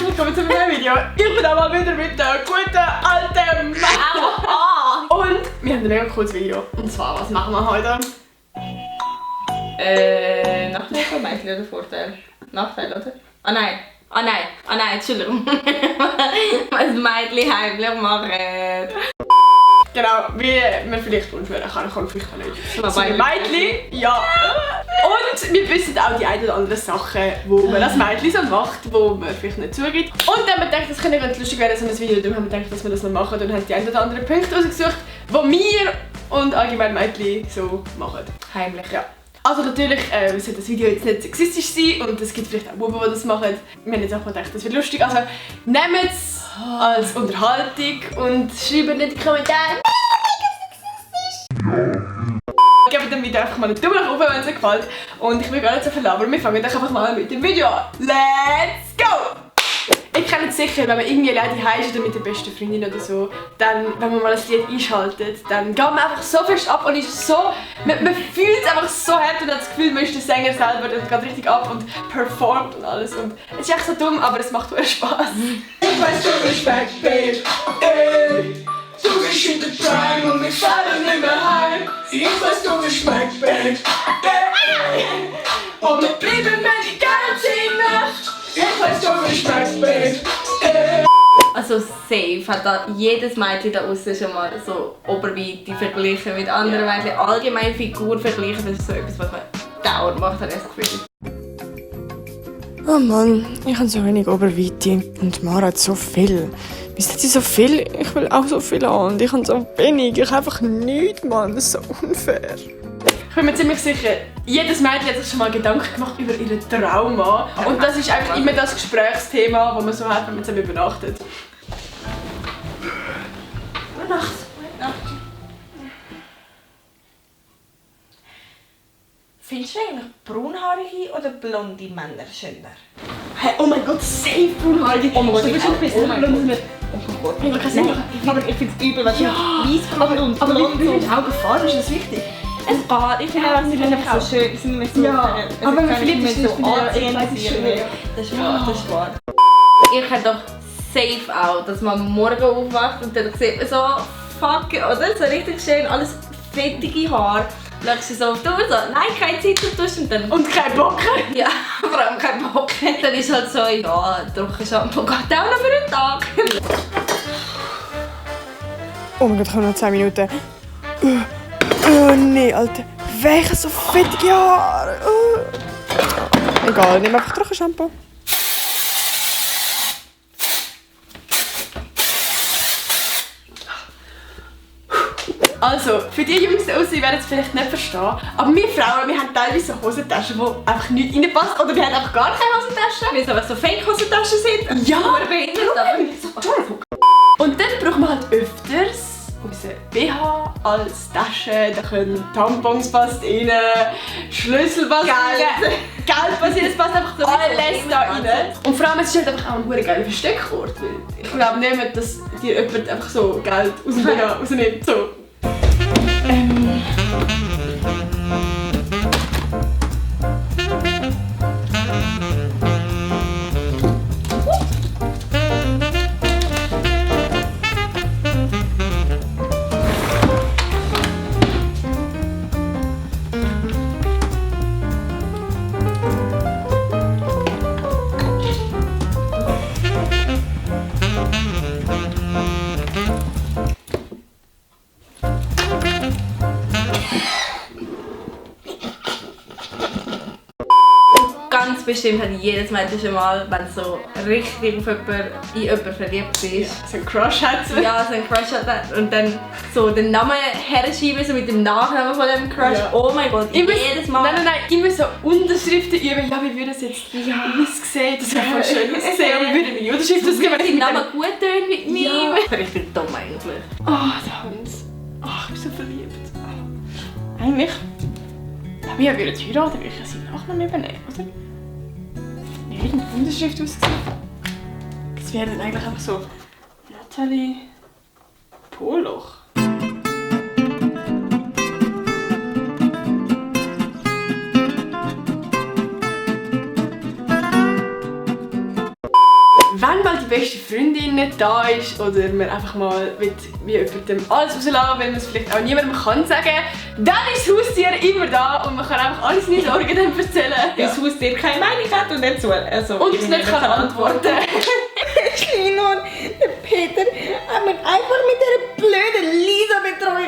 willkommen zu einem neuen Video. Ich bin auch mal wieder mit der guten alten Mama. Und wir haben ein mega cooles Video. Und zwar, was machen wir heute? Nachteil oder Mädchen oder Vorteil? Nachteil, oder? Ah nein, Entschuldigung. Was Mädchen heimlich machen. Genau, wie man vielleicht unschwer kann vielleicht nicht. Das So ein Mädchen, ja. Und wir wissen auch die ein oder anderen Sachen, die man als Mädchen so macht, die man vielleicht nicht zugibt. Und dann haben wir gedacht, das könnte ganz lustig werden, so ein Video. Dann haben wir gedacht, dass wir das noch machen. Dann haben die ein oder anderen Punkte ausgesucht, die wir und allgemein Mädchen so machen. Heimlich. Ja. Also natürlich soll das Video jetzt nicht sexistisch sein und es gibt vielleicht auch Buben, die das machen. Wir haben jetzt auch mal gedacht, das wird lustig. Also nehmt es als Unterhaltung und schreibt in die Kommentare. Gebt dem Video einfach mal einen Daumen nach oben, wenn es euch gefällt. Und ich will gar nicht so viel labern. Wir fangen doch einfach mal mit dem Video an. Let's go! Ich kenne es sicher, wenn man irgendwie alleine heim ist oder mit der besten Freundin oder so, dann, wenn man mal ein Lied einschaltet, dann geht man einfach so fest ab und ist so, man fühlt es einfach so hart und hat das Gefühl, man ist der Sänger selber und geht richtig ab und performt und alles. Und es ist echt so dumm, aber es macht echt Spaß. Ich weiß, du bist back, babe. Ey, du bist in der Prime und wir fallen nicht mehr heim. Ich weiß, du bist back, babe. Ey, und wir bleiben mir die ganze Nacht. Ich weiß, du bist back, babe. Ey. Also safe hat da jedes Mädchen da außen schon mal so Oberweite verglichen mit anderen Mädchen. Allgemein Figur vergleichen, das ist so etwas, was man dauernd macht, habe ich das Gefühl. Oh Mann, ich habe so wenig Oberweite und Mara hat so viel. Wieso hat sie so viel? Ich will auch so viel haben und ich habe so wenig. Ich habe einfach nichts, Mann. Das ist so unfair. Ich bin mir ziemlich sicher, jedes Mädchen hat sich schon mal Gedanken gemacht über ihren Trauma. Und das ist einfach immer das Gesprächsthema, das man so hat, wenn man zusammen übernachtet. Gute Nacht. Findest du eigentlich braunhaarige oder blonde Männer schöner? Hey, oh mein Gott, safe braunhaarige. Oh mein Gott, so ich auch. besser Oh mein blond. Gott. Oh mein Gott. Ich kann sagen, Aber ich finde es übel, weil aber und aber blond mit so. den Augenfarben ist das wichtig. Es geht, ich finde sie sind einfach so schön, sie sind nicht so... Ja, aber wenn man verliebt ist, so finde ich ja anziehend ebenfalls sind. schön. Das ist wahr, das ist wahr. Ich kenne doch safe auch, dass man morgen aufwacht und dann sieht man so fuck, oder? So richtig schön, alles fettige Haare. Schaust du so auf die Uhr, so, nein, keine Zeit zum Duschen und dann... Und kein Bock. Ja, vor allem kein Bock. Dann ist halt so, ja, Trockenshampoo geht auch noch für einen Tag. Oh mein Gott, ich habe noch 10 Minuten. Oh nee, Alter. Welche so fettige Haare. Egal, nimm einfach Trockenshampoo. Also, für die Jungs da draussen, die werden es vielleicht nicht verstehen, aber wir Frauen, wir haben teilweise so Hosentaschen, die einfach nicht reinpassen. Oder wir haben einfach gar keine Hosentaschen. Weil es aber so Fake-Hosentaschen sind. Ja, Aber behindert, aber... und dann brauchen wir halt öfters unseren BH als Tasche. Da können Tampons passt rein, Schlüssel passt rein, Geld passt rein, es passt einfach So alles da alles. rein. Und vor allem, es ist halt einfach auch ein guter geiler Versteckort. Weil ich glaube nicht, dass dir jemand einfach so Geld aus dem BH rausnimmt. So. Ganz bestimmt hat jedes Mädchen schon mal, wenn es so richtig auf in jemanden verliebt ist. So ein Crush hat sie. Ja, so ein Crush hat und dann so den Namen herschieben, so mit dem Nachnamen von dem Crush. Ja. Oh mein Gott, jedes Mal. Nein, immer so Unterschriften üben. Ja, wie würde es jetzt aussehen? Das wäre voll schön aussehen. Aber wie würde eine Unterschrift Wie ausgeben? dein Name gut tönt mit mir. Ja. Richtig dumm eigentlich. Oh, der Hans. Oh, ich bin so verliebt. Eigentlich, wenn wir würden heiraten, würde ich seinen Nachnamen übernehmen, oder? Nicht irgendeine Unterschrift ausgesehen. Es wäre dann eigentlich einfach so Natalie Poloch. wenn mal die beste Freundin nicht da ist oder man einfach mal mit wie jemandem alles rauslassen, weil man es vielleicht auch niemandem kann sagen, dann ist das Haustier immer da und man kann einfach alle seine Sorgen dann erzählen. Weil das Haustier keine Meinung hat und nicht so. Also, Und es nicht kann antworten. Lino und der Peter haben mich einfach mit dieser blöden Lisa betrogen.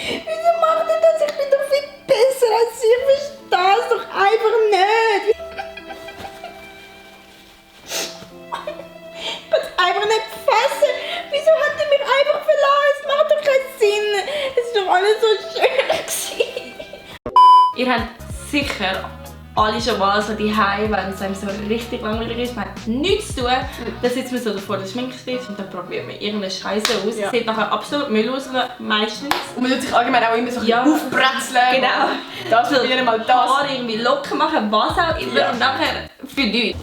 Wieso macht er das? Ich bin doch viel besser als sie. Ich verstehe es doch einfach nicht. Ich kann es einfach nicht fassen. Wieso hat er mich einfach verlassen? Es macht doch keinen Sinn. Es ist doch alles so schön gewesen. Ihr habt sicher alle schon mal so die Heim, wenn es einem so richtig langweilig ist, man hat nichts zu tun, dann sitzt man so davor der Schminkstift und dann probiert man irgendeine Scheiße aus. Ja. Sieht nachher absolut Müll aus, meistens. Und man tut sich allgemein auch immer so Ja. aufbretzeln. Genau. Das probieren mal das. Haare irgendwie locker machen, was auch immer Ja. und nachher für nichts.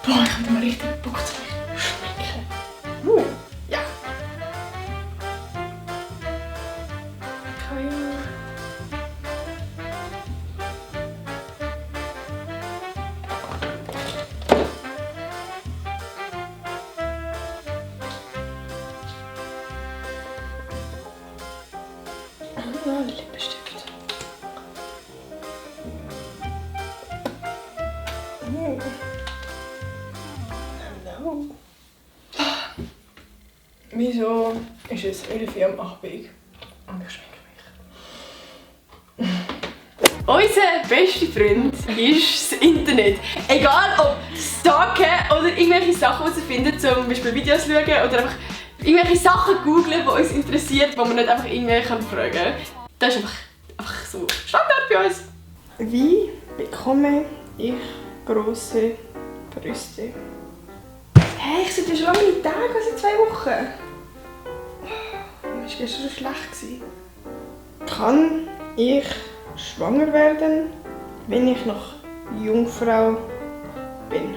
Boah, ich hab mal richtig Bock zu schminken. Ja. Lippenstift. Hallo. Wieso ist es 11 Uhr am Abend und ich schminke mich? Unser bester Freund ist das Internet. Egal ob stalken oder irgendwelche Sachen herausfinden, zum Beispiel Videos schauen oder einfach irgendwelche Sachen googlen, die uns interessiert, die man nicht einfach irgendwelche fragen kann. Das ist einfach so Standard bei uns. Wie bekomme ich grosse Brüste? Hey, ich sehe schon lange nicht Tage, seit 2 Wochen. Das war gestern so schlecht. Kann ich schwanger werden, wenn ich noch Jungfrau bin?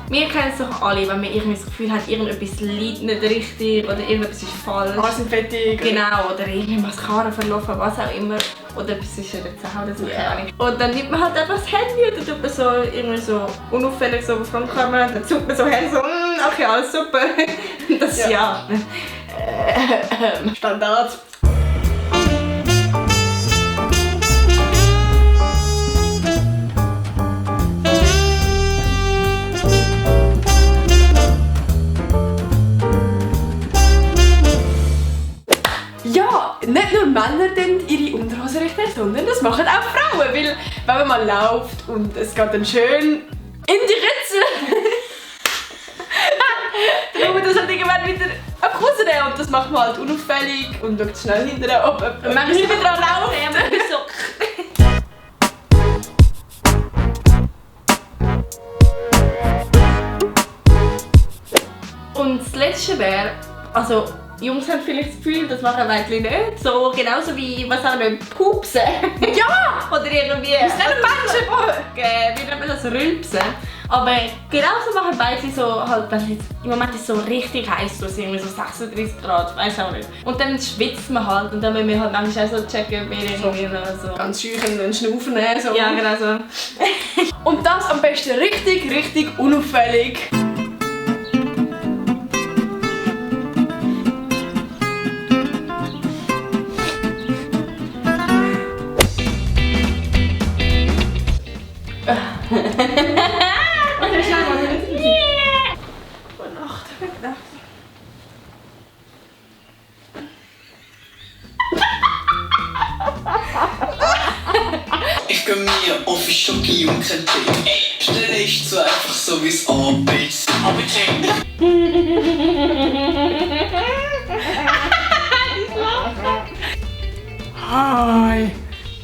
Wir kennen es doch alle, wenn man irgendwie das Gefühl hat, irgendetwas liegt nicht richtig oder irgendetwas ist falsch. Haare sind fettig. Genau, oder irgendwie Mascara verlaufen, was auch immer. Oder etwas ist in der Zähne oder so, keine Ahnung. Und dann nimmt man halt einfach das Handy und dann tut man so irgendwie so unauffällig so auf Frontkamera und dann zuckt man so her so, okay, alles super. Das ja. Standard. Ja, nicht nur Männer dann ihre Unterhose richten, sondern das machen auch Frauen. Weil wenn man mal läuft und es geht dann schön in die Ritze, dann muss man das halt irgendwann wieder abkusen. Und das macht man halt unauffällig und schaut schnell hinterher, ob jemand wieder dran läuft. Und das Letzte wäre, also Jungs haben vielleicht das Gefühl, das machen Mädchen nicht. So genauso wie, was auch nicht, Pupsen. Ja! Oder irgendwie... Das ist nicht ein Menschenbock! Wie nennt man das? Rülpsen. Aber genauso machen Mädchen so, halt, wenn es jetzt, im Moment ist es so richtig heiß, so irgendwie so 36 Grad, weiß auch nicht. Und dann schwitzt man halt und dann müssen wir halt manchmal auch so checken, ob wir irgendwie so... Ganz schüchen und Schnaufen nehmen. So. Ja, genau so. Und das am besten richtig unauffällig. Ich gönn mir auf Schoki und kein Tee. Stelle ich zu einfach so wie's Appetit. Hi.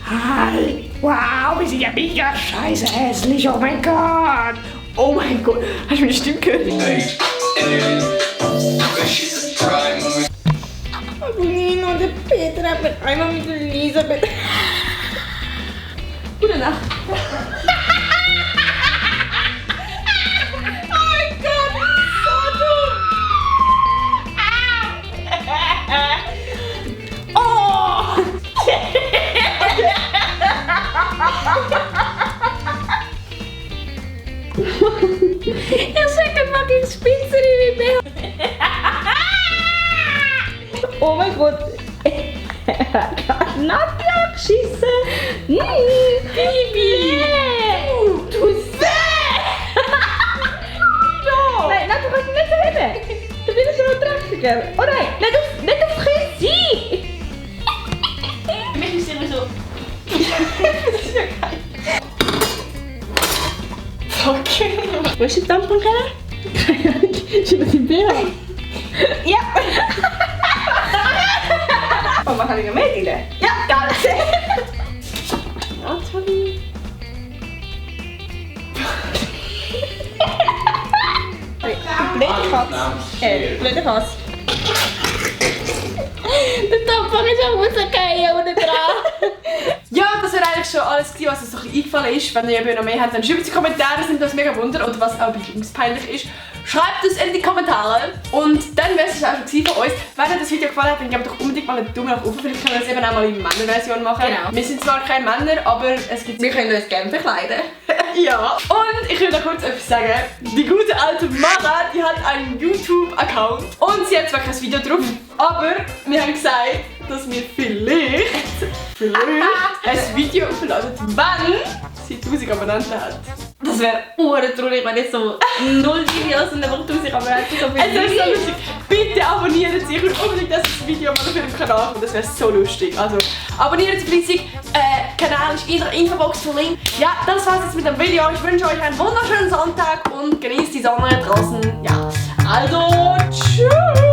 Hi. Wow, wir sind ja mega scheiße hässlich. Oh mein Gott. Oh mein Gott, hast du meine Stimme gehört? Nino und der Peter hat mich einmal mit der Elisabeth... Gute Nacht. Oh mein Gott, so dumm. Oh mein Gott. Nadja geschissen. Bibi. Du Säh. Nein, du kannst mich nicht so heben. Du bist schon dreckiger. Oh nein, nicht auf Küsse. Mich ist immer so. Okay. Wo ist der Tamponkeller? Schon das im BH? Ja! Oh, man kann ich noch mehr rein? Ja, geil! Ja, Tommy. Blöde Katze. Blöde Katze. Der Tampon ist auch rausgefallen unten dran. Ja, das wäre eigentlich schon alles gewesen, was uns noch eingefallen ist. Wenn ihr eben noch mehr habt, dann schreibt es in die Kommentare, das nimmt uns mega Wunder. Und was auch bei uns peinlich ist, schreibt es in die Kommentare. Und dann wäre es auch schon gewesen von uns. Wenn euch das Video gefallen hat, dann gebt doch unbedingt mal einen Daumen nach oben. Vielleicht können wir das eben auch mal in Männerversion machen. Genau. Wir sind zwar keine Männer, aber es gibt... Wir können uns gerne verkleiden. Ja. Und ich will noch kurz etwas sagen. Die gute alte Mara, die hat einen YouTube-Account. Und sie hat zwar kein Video drauf, aber wir haben gesagt, dass wir vielleicht ein Video uploaden, wenn sie 1000 Abonnenten hat. Das wäre traurig, wenn jetzt so 0 Videos und einfach 1000 Abonnenten so viel Es ist so lustig. Bitte abonniert sie. Ich will unbedingt das Video mal auf ihrem Kanal kommen. Das wäre so lustig. Also abonniert sie fleissig. Kanal ist in der Infobox verlinkt. Ja, das war's jetzt mit dem Video. Ich wünsche euch einen wunderschönen Sonntag und genießt die Sonne draußen. Ja, also tschüss.